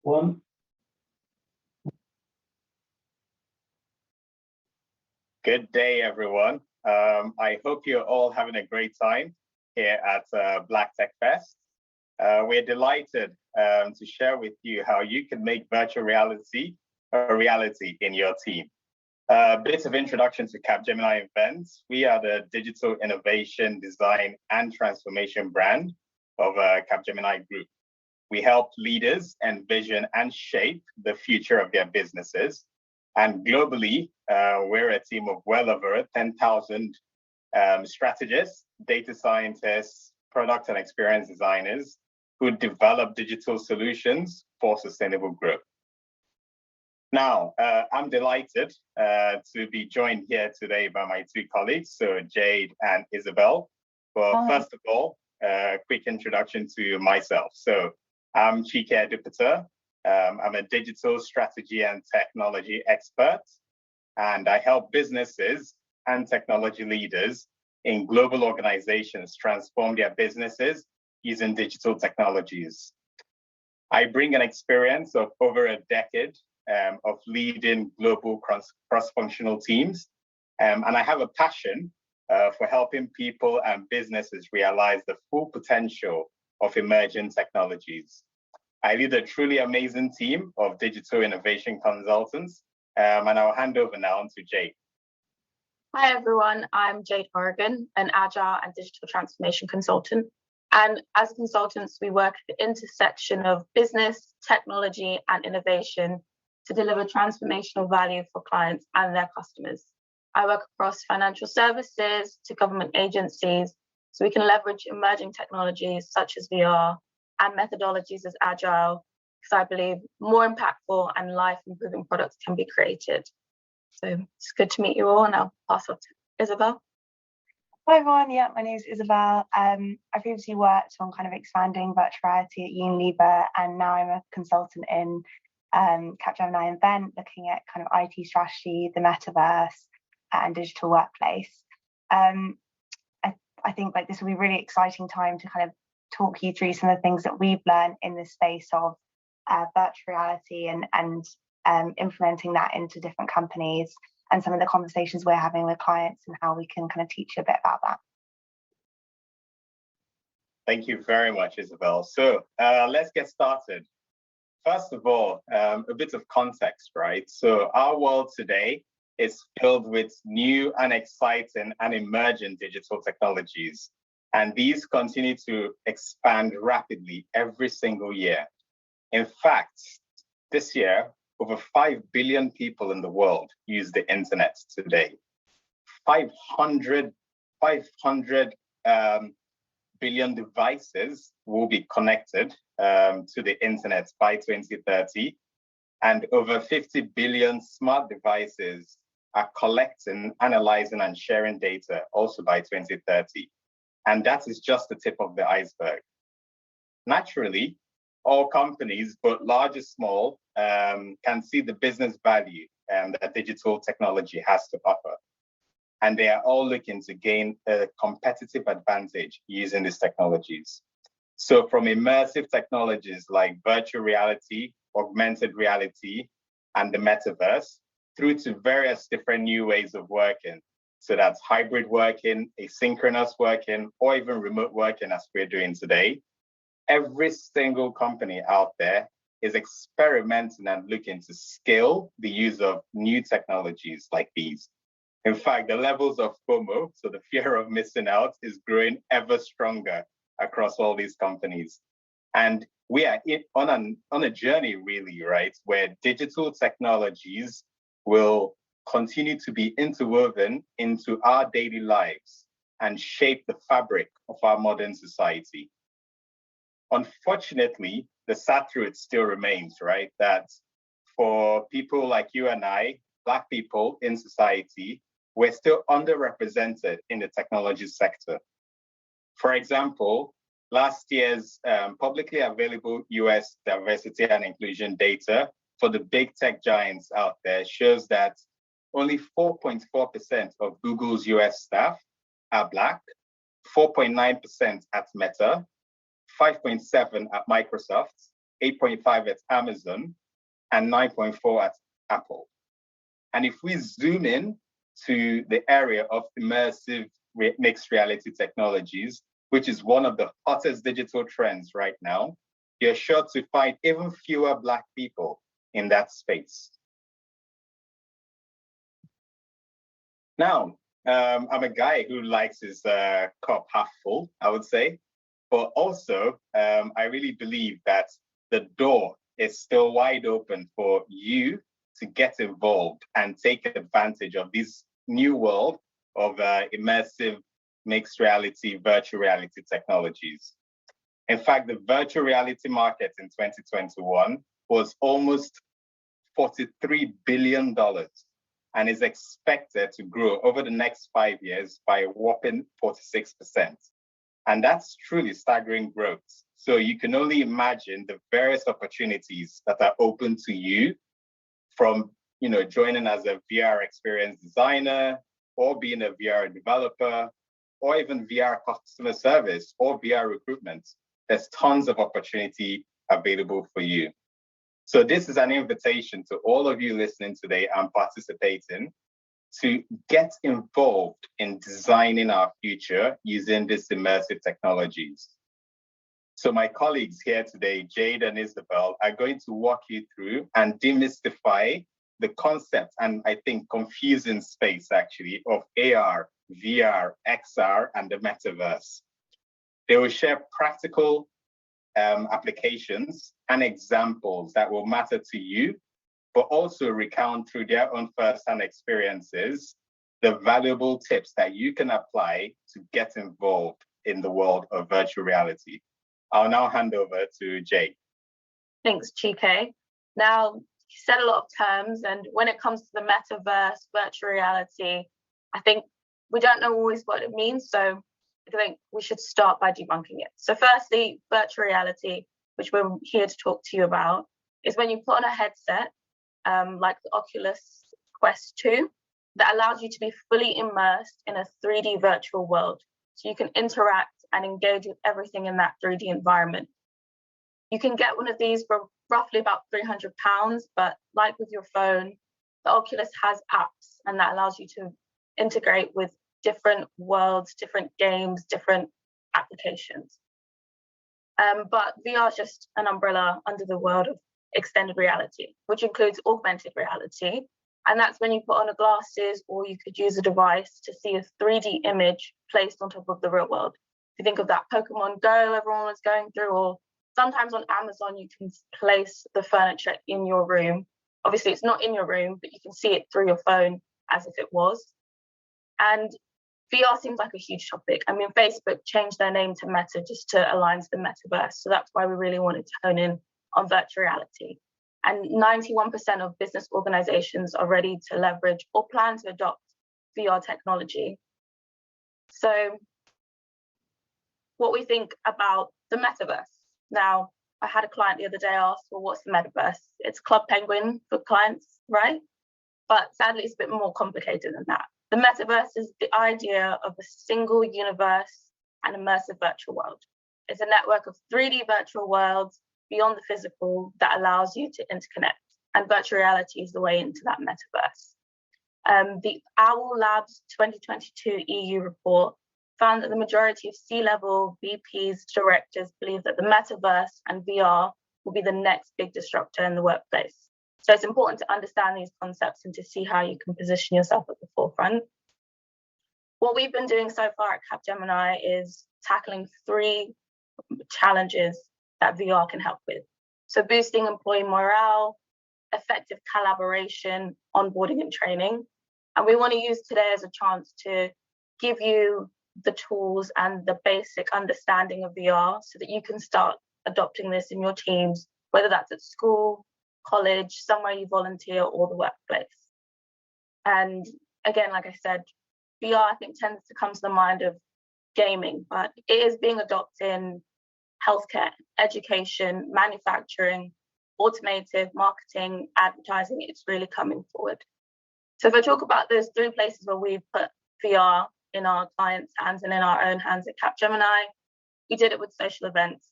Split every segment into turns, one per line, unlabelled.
One.
Good day, everyone. I hope you're all having a great time here at Black Tech Fest. We're delighted to share with you how you can make virtual reality a reality in your team. A bit of introduction to Capgemini Invent. We are the digital innovation, design, and transformation brand of Capgemini Group. We help leaders envision and shape the future of their businesses. And globally, we're a team of well over 10,000 strategists, data scientists, product and experience designers who develop digital solutions for sustainable growth. Now, I'm delighted to be joined here today by my two colleagues, so Jade and Isabel. But first of all, a quick introduction to myself. So I'm Chike Eduputa. I'm a digital strategy and technology expert, and I help businesses and technology leaders in global organizations transform their businesses using digital technologies. I bring an experience of over a decade of leading global cross-functional teams, and I have a passion for helping people and businesses realize the full potential of emerging technologies. I lead a truly amazing team of digital innovation consultants, and I'll hand over now to Jade.
Hi everyone, I'm Jade Orogun, an Agile and digital transformation consultant. And as consultants, we work at the intersection of business, technology, and innovation to deliver transformational value for clients and their customers. I work across financial services to government agencies, so we can leverage emerging technologies such as VR and methodologies as Agile, because I believe more impactful and life-improving products can be created. So it's good to meet you all, and I'll pass on to Isabel.
Hi everyone, yeah, my name is Isabel. I previously worked on kind of expanding virtual reality at Unilever, and now I'm a consultant in Capgemini Invent, looking at kind of IT strategy, the Metaverse, and digital workplace. I think like this will be a really exciting time to kind of talk you through some of the things that we've learned in the space of virtual reality and implementing that into different companies, and some of the conversations we're having with clients and how we can kind of teach you a bit about that.
Thank you very much, Isabel. So let's get started. First of all, a bit of context, right? So our world today is filled with new and exciting and emerging digital technologies. And these continue to expand rapidly every single year. In fact, this year, over 5 billion people in the world use the internet today. 500 billion devices will be connected to the internet by 2030. And over 50 billion smart devices are collecting, analyzing, and sharing data also by 2030. And that is just the tip of the iceberg. Naturally, all companies, both large and small, can see the business value that digital technology has to offer. And they are all looking to gain a competitive advantage using these technologies. So from immersive technologies like virtual reality, augmented reality, and the Metaverse, through to various different new ways of working. So that's hybrid working, asynchronous working, or even remote working as we're doing today. Every single company out there is experimenting and looking to scale the use of new technologies like these. In fact, the levels of FOMO, so the fear of missing out, is growing ever stronger across all these companies. And we are on a journey, really, right, where digital technologies will continue to be interwoven into our daily lives and shape the fabric of our modern society. Unfortunately, the sad truth still remains, right, that for people like you and I, Black people in society, we're still underrepresented in the technology sector. For example, last year's publicly available US diversity and inclusion data for the big tech giants out there shows that only 4.4% of Google's US staff are Black, 4.9% at Meta, 5.7% at Microsoft, 8.5 at Amazon, and 9.4 at Apple. And if we zoom in to the area of immersive mixed reality technologies, which is one of the hottest digital trends right now, you're sure to find even fewer Black people in that space. Now, I'm a guy who likes his cup half full, I would say, but also I really believe that the door is still wide open for you to get involved and take advantage of this new world of immersive mixed reality, virtual reality technologies. In fact, the virtual reality market in 2021 was almost $43 billion and is expected to grow over the next 5 years by a whopping 46%. And that's truly staggering growth. So you can only imagine the various opportunities that are open to you from joining as a VR experience designer, or being a VR developer, or even VR customer service or VR recruitment. There's tons of opportunity available for you. So this is an invitation to all of you listening today and participating to get involved in designing our future using these immersive technologies. So my colleagues here today, Jade and Isabel, are going to walk you through and demystify the concept and I think confusing space actually of AR, VR, XR, and the Metaverse. They will share practical applications and examples that will matter to you, but also recount through their own first-hand experiences the valuable tips that you can apply to get involved in the world of virtual reality. I'll now hand over to Jade.
Thanks, Chike. Now, you said a lot of terms, and when it comes to the metaverse, virtual reality, I think we don't know always what it means, so I think we should start by debunking it. So firstly, virtual reality, which we're here to talk to you about, is when you put on a headset, like the Oculus Quest 2, that allows you to be fully immersed in a 3D virtual world. So you can interact and engage with everything in that 3D environment. You can get one of these for roughly about £300, but like with your phone, the Oculus has apps, and that allows you to integrate with different worlds, different games, different applications. But VR is just an umbrella under the world of extended reality, which includes augmented reality. And that's when you put on the glasses, or you could use a device to see a 3D image placed on top of the real world. If you think of that Pokemon Go everyone was going through, or sometimes on Amazon, you can place the furniture in your room. Obviously, it's not in your room, but you can see it through your phone as if it was. And VR seems like a huge topic. I mean, Facebook changed their name to Meta just to align to the metaverse. So that's why we really wanted to hone in on virtual reality. And 91% of business organizations are ready to leverage or plan to adopt VR technology. So what we think about the metaverse. Now, I had a client the other day ask, well, what's the metaverse? It's Club Penguin for clients, right? But sadly, it's a bit more complicated than that. The metaverse is the idea of a single universe and immersive virtual world. It's a network of 3D virtual worlds beyond the physical that allows you to interconnect. And virtual reality is the way into that metaverse. The Owl Labs 2022 EU report found that the majority of C-level VPs, directors believe that the metaverse and VR will be the next big disruptor in the workplace. So it's important to understand these concepts and to see how you can position yourself at the forefront. What we've been doing so far at Capgemini is tackling 3 challenges that VR can help with. So boosting employee morale, effective collaboration, onboarding and training. And we want to use today as a chance to give you the tools and the basic understanding of VR so that you can start adopting this in your teams, whether that's at school, college, somewhere you volunteer, or the workplace. And again, like I said, VR, I think, tends to come to the mind of gaming, but it is being adopted in healthcare, education, manufacturing, automotive, marketing, advertising. It's really coming forward. So if I talk about those 3 places where we've put VR in our clients' hands and in our own hands at Capgemini, we did it with social events.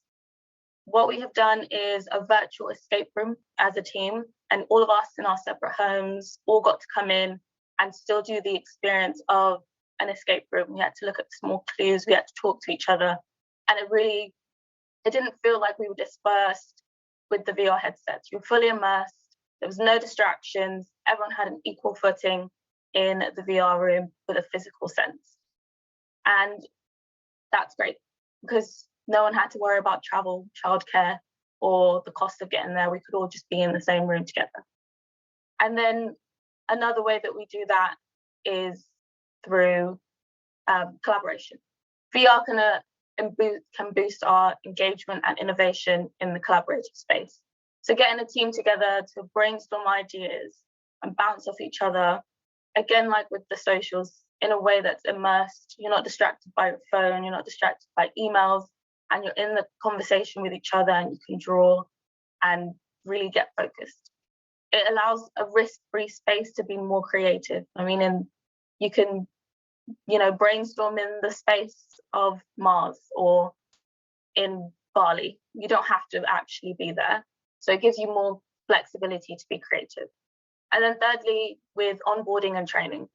what we have done is a virtual escape room as a team, and all of us in our separate homes all got to come in and still do the experience of an escape room. We had to look at small clues, we had to talk to each other, and it didn't feel like we were dispersed with the VR headsets. You were fully immersed, there was no distractions, everyone had an equal footing in the VR room with a physical sense. And that's great because no one had to worry about travel, childcare, or the cost of getting there. We could all just be in the same room together. And then another way that we do that is through collaboration. VR can boost our engagement and innovation in the collaborative space. So getting a team together to brainstorm ideas and bounce off each other, again, like with the socials, in a way that's immersed. You're not distracted by your phone, you're not distracted by emails, and you're in the conversation with each other, and you can draw and really get focused. It allows a risk-free space to be more creative. I mean, and you can, brainstorm in the space of Mars or in Bali. You don't have to actually be there. So it gives you more flexibility to be creative. And then thirdly, with onboarding and training,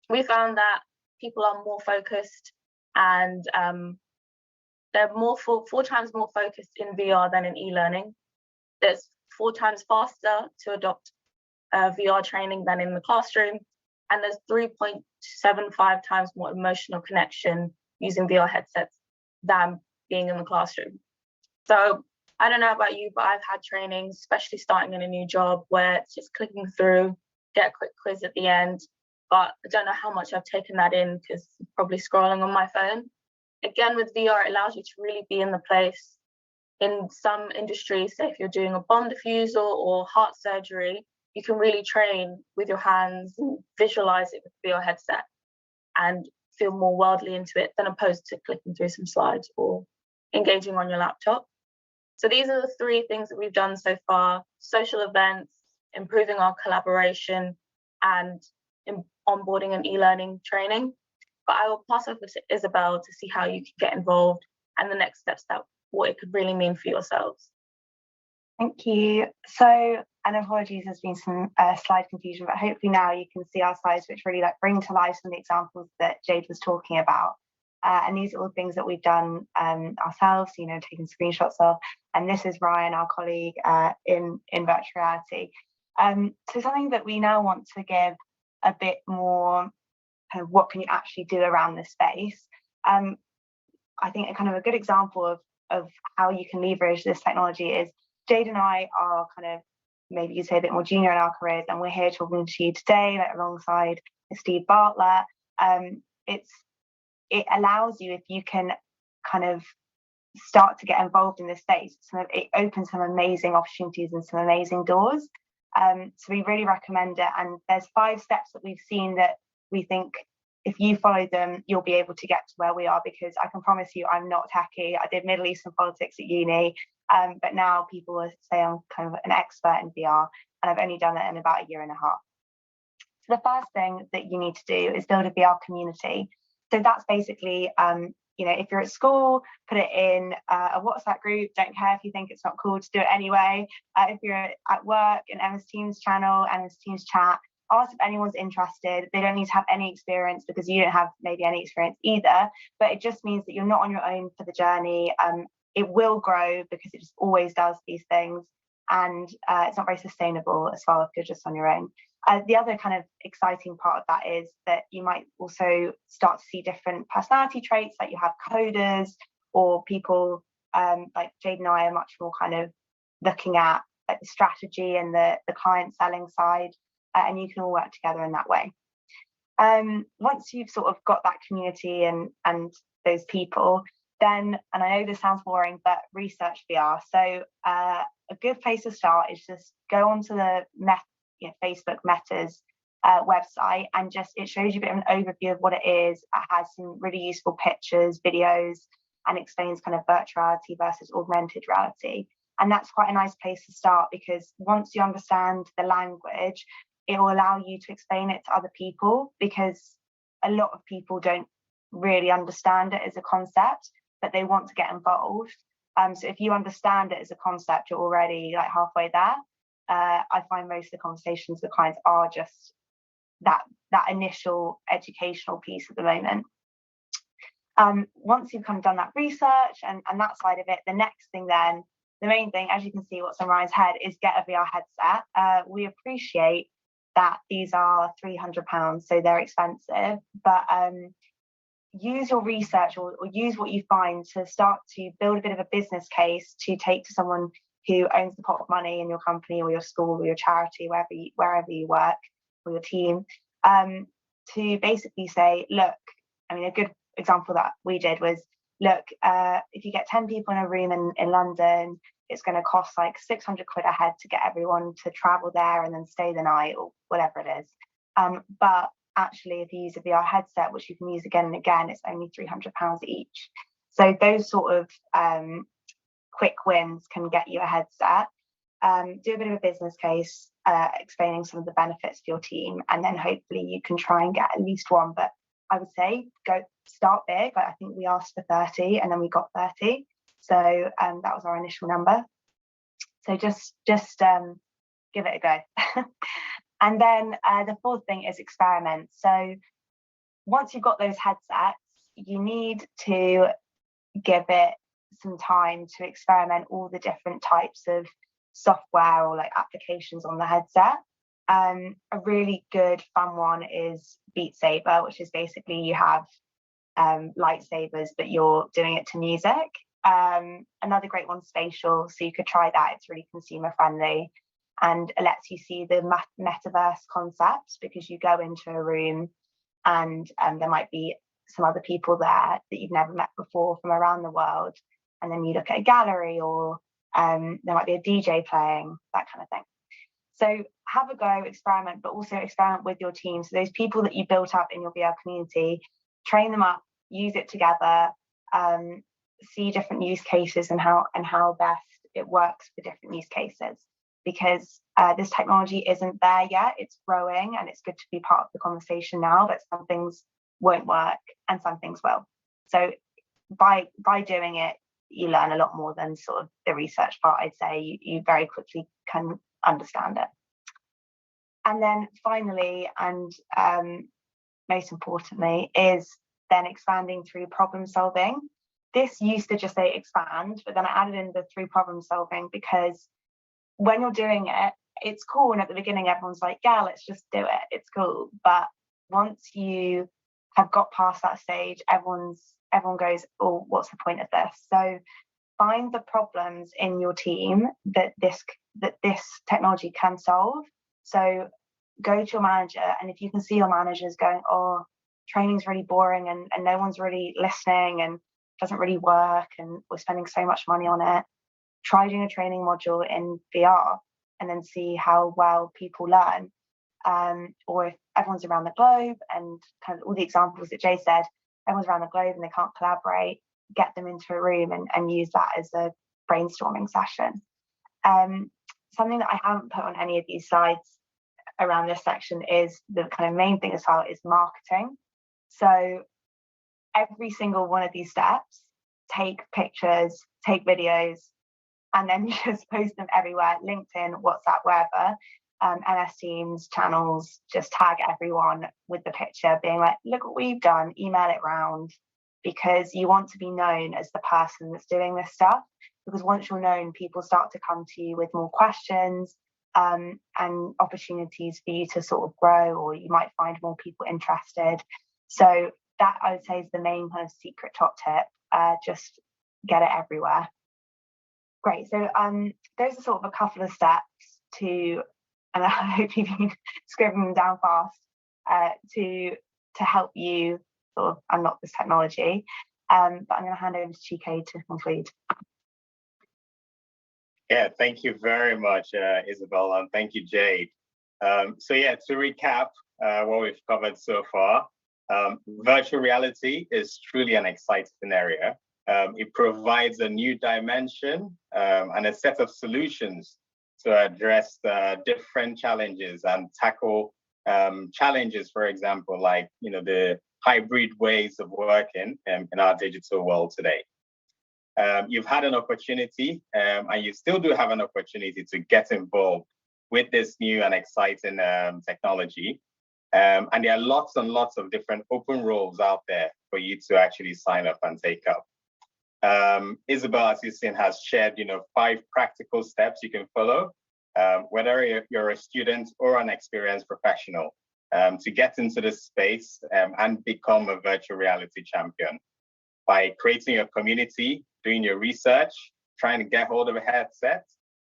we found that people are more focused and they're four times more focused in VR than in e-learning. There's 4 times faster to adopt VR training than in the classroom. And there's 3.75 times more emotional connection using VR headsets than being in the classroom. So I don't know about you, but I've had training, especially starting in a new job, where it's just clicking through, get a quick quiz at the end. But I don't know how much I've taken that in because I'm probably scrolling on my phone. Again, with VR, it allows you to really be in the place. In some industries, say if you're doing a bomb diffusal or heart surgery, you can really train with your hands and visualize it with the VR headset and feel more worldly into it than opposed to clicking through some slides or engaging on your laptop. So these are the 3 things that we've done so far: social events, improving our collaboration, and onboarding and e-learning training. But I will pass over to Isabel to see how you can get involved and the next steps, that what it could really mean for yourselves.
Thank you. So, and apologies, there's been some slide confusion, but hopefully now you can see our slides, which really bring to life some of the examples that Jade was talking about. And these are all things that we've done ourselves, taking screenshots of. And this is Ryan, our colleague in virtual reality. So something that we now want to give a bit more kind of what can you actually do around this space. I think a kind of a good example of how you can leverage this technology is Jade and I are kind of, maybe you'd say, a bit more junior in our careers, and we're here talking to you today, alongside Steve Bartlett. It allows you, if you can kind of start to get involved in this space, it opens some amazing opportunities and some amazing doors. So we really recommend it. And there's 5 steps that we've seen that we think if you follow them, you'll be able to get to where we are, because I can promise you I'm not techie. I did Middle Eastern politics at uni, but now people will say I'm kind of an expert in VR, and I've only done it in about a year and a half. So the first thing that you need to do is build a VR community. So that's basically, if you're at school, put it in a WhatsApp group. Don't care if you think it's not cool to do it anyway. If you're at work, an MS Teams channel, MS Teams chat, ask if anyone's interested. They don't need to have any experience, because you don't have maybe any experience either, but it just means that you're not on your own for the journey. It will grow, because it just always does these things, and it's not very sustainable as well if you're just on your own. The other kind of exciting part of that is that you might also start to see different personality traits, like you have coders or people like Jade and I are much more kind of looking at like the strategy and the client selling side, and you can all work together in that way. Once you've sort of got that community and those people, then, and I know this sounds boring, but research VR. So a good place to start is just go onto the Facebook Meta's website, and just it shows you a bit of an overview of what it is. It has some really useful pictures, videos, and explains kind of virtual reality versus augmented reality. And that's quite a nice place to start, because once you understand the language, it will allow you to explain it to other people, because a lot of people don't really understand it as a concept, but they want to get involved. So if you understand it as a concept, you're already like halfway there. I find most of the conversations with clients are just that initial educational piece at the moment. Once you've kind of done that research and that side of it, the next thing then, the main thing, as you can see what's on Ryan's head, is get a VR headset. We appreciate that these are £300, so they're expensive, but use your research or use what you find to start to build a bit of a business case to take to someone who owns the pot of money in your company or your school or your charity, wherever you work, or your team, to basically say, look, I mean, a good example that we did was, look, if you get 10 people in a room in London, it's going to cost like 600 quid a head to get everyone to travel there and then stay the night or whatever it is. But actually, if you use a VR headset, which you can use again and again, it's only £300 each. So those sort of quick wins can get you a headset. Do a bit of a business case, explaining some of the benefits for your team, and then hopefully you can try and get at least one. But I would say start big. Like, I think we asked for 30 and then we got 30. So that was our initial number. So just give it a go. And then the fourth thing is experiment. So once you've got those headsets, you need to give it some time to experiment all the different types of software or like applications on the headset. A really good fun one is Beat Saber, which is basically you have lightsabers, but you're doing it to music. Another great one, Spatial. So you could try that. It's really consumer friendly. And it lets you see the metaverse concepts, because you go into a room and there might be some other people there that you've never met before from around the world. And then you look at a gallery, or there might be a DJ playing, that kind of thing. So have a go, experiment, but also experiment with your team. So those people that you built up in your VR community, train them up, use it together, see different use cases and how best it works for different use cases. Because this technology isn't there yet, it's growing, and it's good to be part of the conversation now, but some things won't work and some things will. So by doing it, you learn a lot more than sort of the research part. I'd say you very quickly can understand it. And then finally, and most importantly, is then expanding through problem solving. This used to just say expand, but then I added in the through problem solving, because when you're doing it, it's cool. And at the beginning, everyone's like, yeah, let's just do it. It's cool. But once you have got past that stage, everyone goes, oh, what's the point of this? So find the problems in your team that this technology can solve. So go to your manager, and if you can see your managers going, oh, training's really boring and no one's really listening and doesn't really work and we're spending so much money on it, try doing a training module in VR and then see how well people learn. Or if everyone's around the globe, and kind of all the examples that Jay said, everyone's around the globe and they can't collaborate, get them into a room and use that as a brainstorming session. Something that I haven't put on any of these slides around this section is the kind of main thing as well, is marketing. So every single one of these steps, take pictures, take videos, and then just post them everywhere, LinkedIn, WhatsApp, wherever, MS Teams, channels, just tag everyone with the picture, being like, look what we've done, email it round, because you want to be known as the person that's doing this stuff. Because once you're known, people start to come to you with more questions and opportunities for you to sort of grow, or you might find more people interested. So that, I would say, is the main kind of secret top tip. Just get it everywhere. Great. So those are sort of a couple of steps to, and I hope you've been scribbling them down fast, to help you sort of unlock this technology. But I'm going to hand over to Chike to conclude.
Yeah, thank you very much, Isabel, and thank you, Jade. So yeah, to recap what we've covered so far, virtual reality is truly an exciting area. It provides a new dimension and a set of solutions to address different challenges and tackle challenges, for example, like the hybrid ways of working in our digital world today. you've had an opportunity, and you still do have an opportunity to get involved with this new and exciting technology. And there are lots and lots of different open roles out there for you to actually sign up and take up. Isabel, as you've seen, has shared, 5 practical steps you can follow, whether you're a student or an experienced professional, to get into this space and become a virtual reality champion by creating a community, doing your research, trying to get hold of a headset,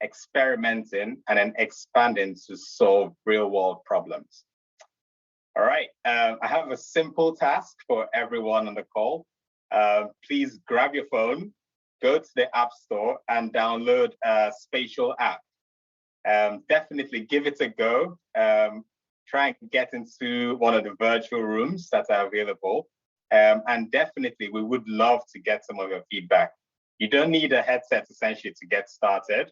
experimenting, and then expanding to solve real-world problems. All right, I have a simple task for everyone on the call. Please grab your phone, go to the App Store and download a spatial app. Definitely give it a go. Try and get into one of the virtual rooms that are available. And definitely, we would love to get some of your feedback. You don't need a headset essentially to get started.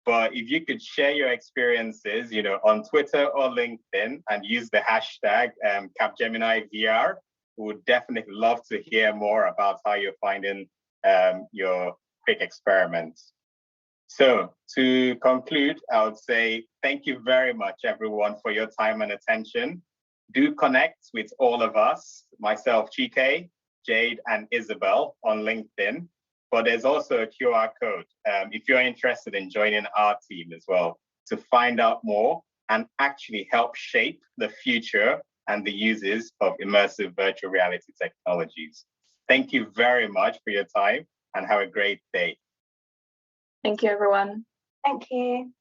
But if you could share your experiences, on Twitter or LinkedIn and use the hashtag Capgemini VR, we would definitely love to hear more about how you're finding your quick experiments. So to conclude, I would say thank you very much, everyone, for your time and attention. Do connect with all of us, myself, Chike, Jade, and Isabel on LinkedIn. But there's also a QR code if you're interested in joining our team as well to find out more and actually help shape the future and the uses of immersive virtual reality technologies. Thank you very much for your time and have a great day.
Thank you, everyone.
Thank you.